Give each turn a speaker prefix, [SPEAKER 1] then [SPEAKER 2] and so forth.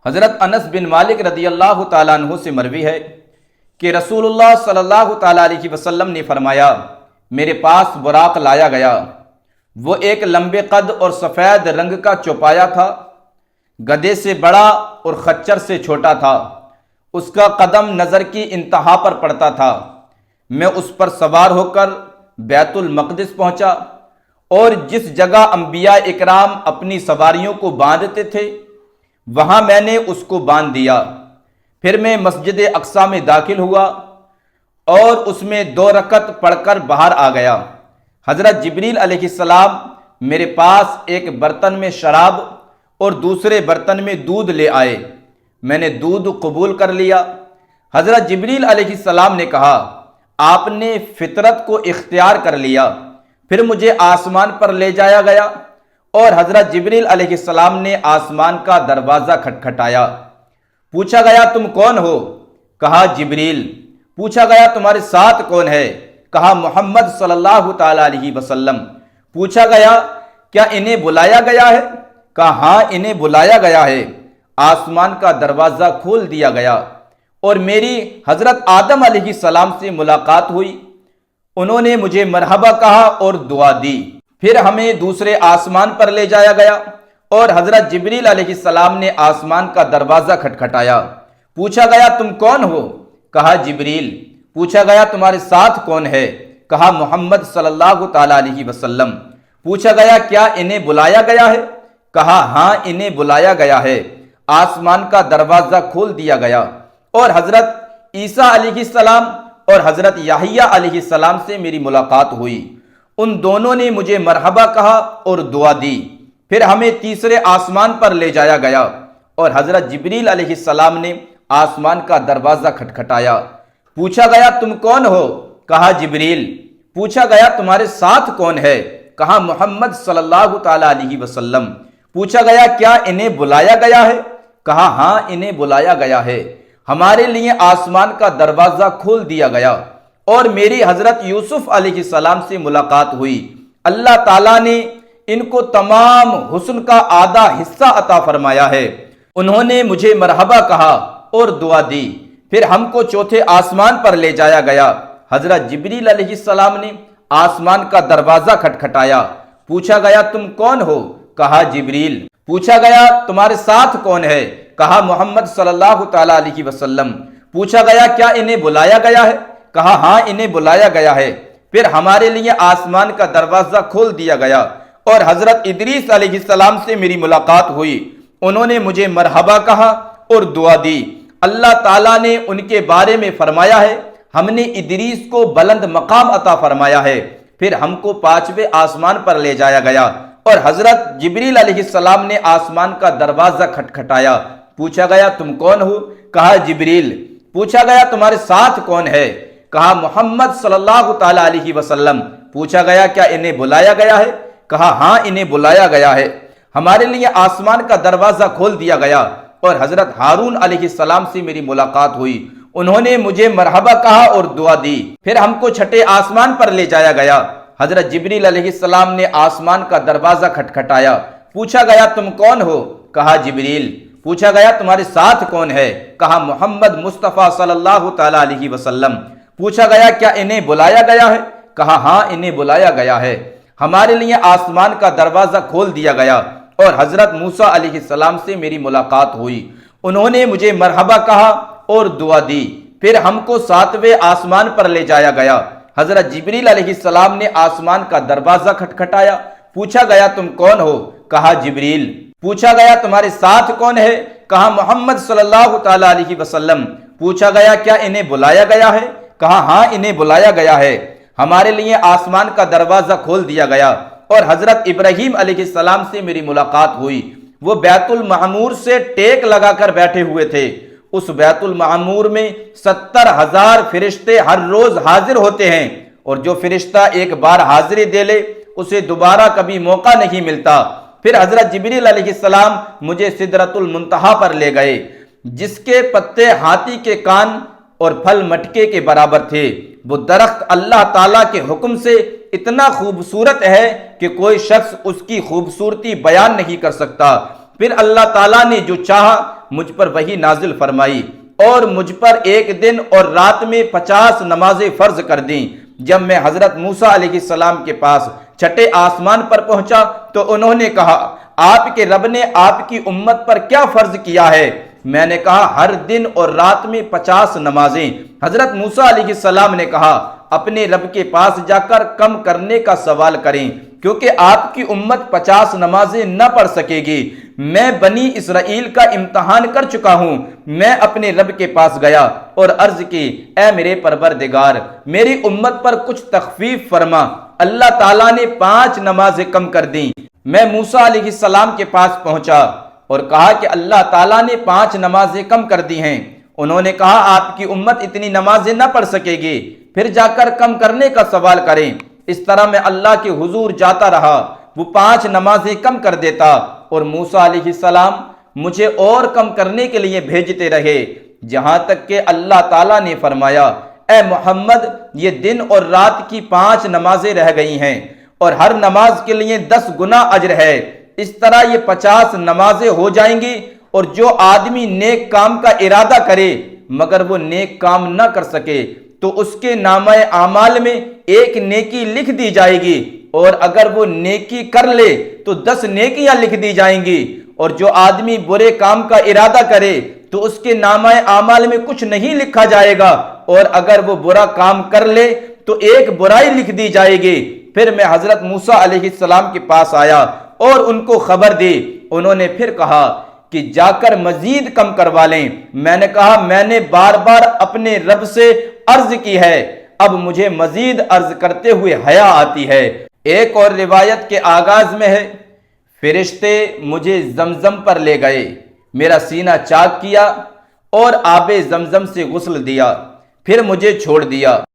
[SPEAKER 1] حضرت انس بن مالک رضی اللہ تعالیٰ عنہ سے مروی ہے کہ رسول اللہ صلی اللہ تعالیٰ علیہ وسلم نے فرمایا، میرے پاس براق لایا گیا، وہ ایک لمبے قد اور سفید رنگ کا چوپایا تھا، گدھے سے بڑا اور خچر سے چھوٹا تھا، اس کا قدم نظر کی انتہا پر پڑتا تھا۔ میں اس پر سوار ہو کر بیت المقدس پہنچا، اور جس جگہ انبیاء اکرام اپنی سواریوں کو باندھتے تھے وہاں میں نے اس کو باندھ دیا۔ پھر میں مسجد اقصی میں داخل ہوا اور اس میں 2 رکعت پڑھ کر باہر آ گیا۔ حضرت جبریل علیہ السلام میرے پاس ایک برتن میں شراب اور دوسرے برتن میں دودھ لے آئے۔ میں نے دودھ قبول کر لیا۔ حضرت جبریل علیہ السلام نے کہا، آپ نے فطرت کو اختیار کر لیا۔ پھر مجھے آسمان پر لے جایا گیا اور حضرت جبریل علیہ السلام نے آسمان کا دروازہ کھٹکھٹایا۔ پوچھا گیا، تم کون ہو؟ کہا، جبریل۔ پوچھا گیا، تمہارے ساتھ کون ہے؟ کہا، محمد صلی اللہ تعالیٰ علیہ وسلم۔ پوچھا گیا، کیا انہیں بلایا گیا ہے؟ کہا، ہاں انہیں بلایا گیا ہے۔ آسمان کا دروازہ کھول دیا گیا اور میری حضرت آدم علیہ السلام سے ملاقات ہوئی۔ انہوں نے مجھے مرحبا کہا اور دعا دی۔ پھر ہمیں دوسرے آسمان پر لے جایا گیا اور حضرت جبریل علیہ السلام نے آسمان کا دروازہ کھٹکھٹایا۔ پوچھا گیا، تم کون ہو؟ کہا، جبریل۔ پوچھا گیا، تمہارے ساتھ کون ہے؟ کہا، محمد صلی اللہ تعالیٰ علیہ وسلم۔ پوچھا گیا، کیا انہیں بلایا گیا ہے؟ کہا، ہاں انہیں بلایا گیا ہے۔ آسمان کا دروازہ کھول دیا گیا اور حضرت عیسیٰ علیہ السلام اور حضرت یحییٰ علیہ السلام سے میری ملاقات ہوئی۔ ان دونوں نے مجھے مرحبا کہا اور دعا دی۔ پھر ہمیں تیسرے آسمان پر لے جایا گیا اور حضرت جبریل علیہ السلام نے آسمان کا دروازہ کھٹکھٹایا۔ پوچھا گیا، تم کون ہو؟ کہا، جبریل۔ پوچھا گیا، تمہارے ساتھ کون ہے؟ کہا، محمد صلی اللہ تعالیٰ علیہ وسلم۔ پوچھا گیا، کیا انہیں بلایا گیا ہے؟ کہا، ہاں انہیں بلایا گیا ہے۔ ہمارے لیے آسمان کا دروازہ کھول دیا گیا اور میری حضرت یوسف علیہ السلام سے ملاقات ہوئی۔ اللہ تعالیٰ نے ان کو تمام حسن کا آدھا حصہ عطا فرمایا ہے۔ انہوں نے مجھے مرحبا کہا اور دعا دی۔ پھر ہم کو چوتھے آسمان پر لے جایا گیا۔ حضرت جبریل علیہ السلام نے آسمان کا دروازہ کھٹکھٹایا۔ پوچھا گیا، تم کون ہو؟ کہا، جبریل۔ پوچھا گیا، تمہارے ساتھ کون ہے؟ کہا، محمد صلی اللہ تعالیٰ علیہ وسلم۔ پوچھا گیا، کیا انہیں بلایا گیا ہے؟ کہا، ہاں انہیں بلایا گیا ہے۔ پھر ہمارے لیے آسمان کا دروازہ کھول دیا گیا اور حضرت ادریس علیہ السلام سے میری ملاقات ہوئی۔ انہوں نے مجھے مرحبا کہا اور دعا دی۔ اللہ تعالیٰ نے ان کے بارے میں فرمایا ہے، ہم نے ادریس کو بلند مقام عطا فرمایا ہے۔ پھر ہم کو 5ویں آسمان پر لے جایا گیا اور حضرت جبریل علیہ السلام نے آسمان کا دروازہ کھٹکھٹایا۔ پوچھا گیا، تم کون ہو؟ کہا، جبریل۔ پوچھا گیا، تمہارے ساتھ کون ہے؟ کہا، محمد صلی اللہ تعالیٰ علیہ وسلم۔ پوچھا گیا، کیا انہیں بلایا گیا ہے؟ کہا، ہاں انہیں بلایا گیا ہے۔ ہمارے لیے آسمان کا دروازہ کھول دیا گیا اور حضرت ہارون علیہ السلام سے میری ملاقات ہوئی۔ انہوں نے مجھے مرحبا کہا اور دعا دی۔ پھر ہم کو 6 آسمان پر لے جایا گیا۔ حضرت جبریل علیہ السلام نے آسمان کا دروازہ کھٹکھٹایا۔ پوچھا گیا، تم کون ہو؟ کہا، جبریل۔ پوچھا گیا، تمہارے ساتھ کون ہے؟ کہا، محمد مصطفیٰ صلی اللہ تعالیٰ علیہ وسلم۔ پوچھا گیا، کیا انہیں بلایا گیا ہے؟ کہا، ہاں انہیں بلایا گیا ہے۔ ہمارے لیے آسمان کا دروازہ کھول دیا گیا اور حضرت موسیٰ علیہ السلام سے میری ملاقات ہوئی۔ انہوں نے مجھے مرحبا کہا اور دعا دی۔ پھر ہم کو 7ویں آسمان پر لے جایا گیا۔ حضرت جبریل علیہ السلام نے آسمان کا دروازہ کھٹکھٹایا۔ پوچھا گیا، تم کون ہو؟ کہا، جبریل۔ پوچھا گیا، تمہارے ساتھ کون ہے؟ کہا، محمد صلی اللہ تعالیٰ علیہ وسلم۔ پوچھا گیا، کیا انہیں بلایا گیا ہے؟ کہا، ہاں انہیں بلایا گیا ہے۔ ہمارے لیے آسمان کا دروازہ کھول دیا گیا اور حضرت ابراہیم علیہ السلام سے میری ملاقات ہوئی۔ وہ بیت المعمور سے ٹیک لگا کر بیٹھے ہوئے تھے۔ اس بیت المعمور میں 70,000 فرشتے ہر روز حاضر ہوتے ہیں، اور جو فرشتہ ایک بار حاضری دے لے اسے دوبارہ کبھی موقع نہیں ملتا۔ پھر حضرت جبریل علیہ السلام مجھے سدرۃ المنتہا پر لے گئے، جس کے پتے ہاتھی کے کان اور پھل مٹکے کے برابر تھے۔ وہ درخت اللہ تعالیٰ کے حکم سے اتنا خوبصورت ہے کہ کوئی شخص اس کی خوبصورتی بیان نہیں کر سکتا۔ پھر اللہ تعالیٰ نے جو چاہا مجھ پر وحی نازل فرمائی اور مجھ پر ایک دن اور رات میں 50 نمازیں فرض کر دیں۔ جب میں حضرت موسیٰ علیہ السلام کے پاس چھٹے آسمان پر پہنچا تو انہوں نے کہا آپ کے رب نے آپ کی امت پر کیا فرض کیا ہے؟ میں نے کہا ہر دن اور رات میں 50 نمازیں۔ حضرت موسیٰ علیہ السلام نے کہا اپنے رب کے پاس جا کر کم کرنے کا سوال کریں، کیونکہ آپ کی امت 50 نمازیں نہ پڑھ سکے گی۔ میں بنی اسرائیل کا امتحان کر چکا ہوں۔ میں اپنے رب کے پاس گیا اور عرض کی اے میرے پروردگار، میری امت پر کچھ تخفیف فرما۔ اللہ تعالیٰ نے 5 نمازیں کم کر دیں۔ میں موسیٰ علیہ السلام کے پاس پہنچا اور کہا کہ اللہ تعالیٰ نے 5 نمازیں کم کر دی ہیں۔ انہوں نے کہا آپ کی امت اتنی نمازیں نہ پڑھ سکے گی، پھر جا کر کم کرنے کا سوال کریں۔ اس طرح میں اللہ کے حضور جاتا رہا، وہ 5 نمازیں کم کر دیتا اور موسیٰ علیہ السلام مجھے اور کم کرنے کے لیے بھیجتے رہے، جہاں تک کہ اللہ تعالیٰ نے فرمایا اے محمد یہ دن اور رات کی 5 نمازیں رہ گئی ہیں اور ہر نماز کے لیے 10 گنا اجر ہے۔ اس طرح یہ 50 نمازیں ہو جائیں گی، اور جو آدمی نیک کام کا ارادہ کرے مگر وہ نیک کام نہ کر سکے تو اس کے نامہ اعمال میں ایک نیکی لکھ دی جائے گی، اور اگر وہ نیکی کر لے تو 10 نیکیاں لکھ دی جائیں گی، اور جو آدمی برے کام کا ارادہ کرے تو اس کے نامہ اعمال میں کچھ نہیں لکھا جائے گا، اور اگر وہ برا کام کر لے تو ایک برائی لکھ دی جائے گی۔ پھر میں حضرت موسیٰ علیہ السلام کے پاس آیا اور ان کو خبر دی۔ انہوں نے پھر کہا کہ جا کر مزید کم کروا لیں۔ میں نے کہا میں نے بار بار اپنے رب سے عرض کی ہے، اب مجھے مزید عرض کرتے ہوئے حیا آتی ہے۔ ایک اور روایت کے آغاز میں ہے فرشتے مجھے زمزم پر لے گئے، میرا سینہ چاک کیا اور آب زمزم سے غسل دیا، پھر مجھے چھوڑ دیا۔